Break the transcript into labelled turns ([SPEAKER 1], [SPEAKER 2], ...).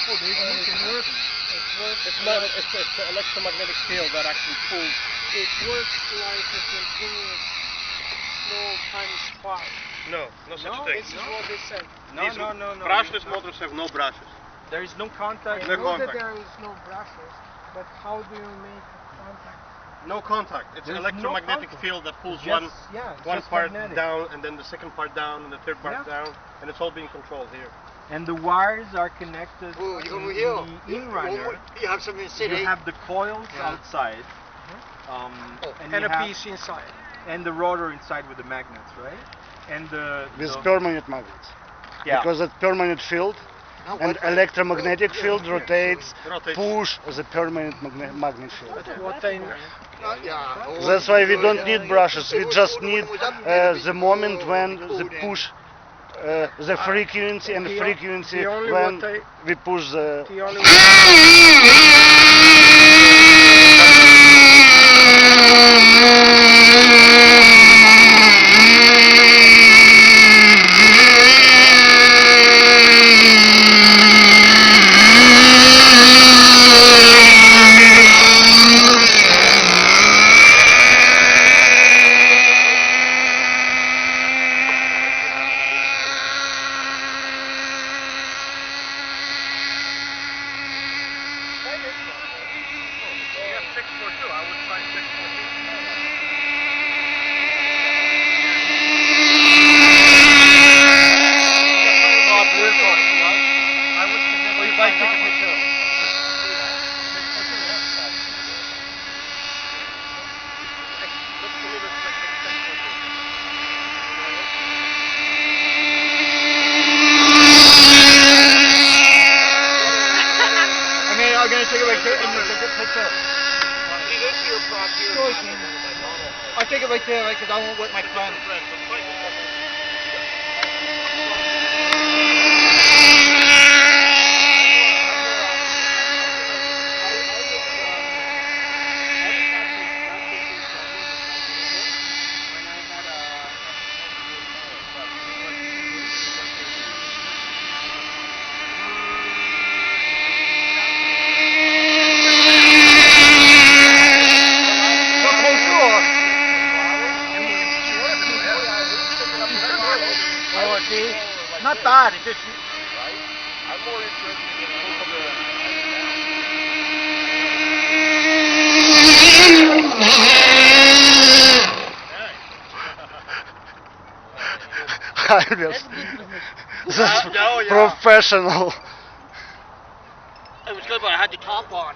[SPEAKER 1] It's not. It's the electromagnetic field that actually pulls.
[SPEAKER 2] It works like a continuous small tiny spark.
[SPEAKER 1] No, no such thing.
[SPEAKER 2] This is what they said.
[SPEAKER 3] No.
[SPEAKER 1] Brushless motors have no brushes.
[SPEAKER 3] There is no contact.
[SPEAKER 2] I know that there is no brushes, but how do you make contact?
[SPEAKER 1] No contact. It's an electromagnetic field that pulls one part down, and then the second part down, and the third part down, and it's all being controlled here.
[SPEAKER 3] And the wires are connected in the in-runner. You have the coils outside,
[SPEAKER 2] And a piece inside.
[SPEAKER 3] and the rotor inside with the magnets, right? And
[SPEAKER 4] With permanent magnets.
[SPEAKER 3] yeah.
[SPEAKER 4] Because that permanent field and electromagnetic field rotates, push the permanent magnet field. That's why we don't need brushes. We just need the moment when the push, the frequency and frequency when we push the.
[SPEAKER 3] I'm gonna take it right there and you take a picture. I'll take it right there, right, because I won't wet my friend. Not bad, it's just... Right? I'm more interested in the look of
[SPEAKER 4] the... Professional.
[SPEAKER 3] It was good, but I had the top on.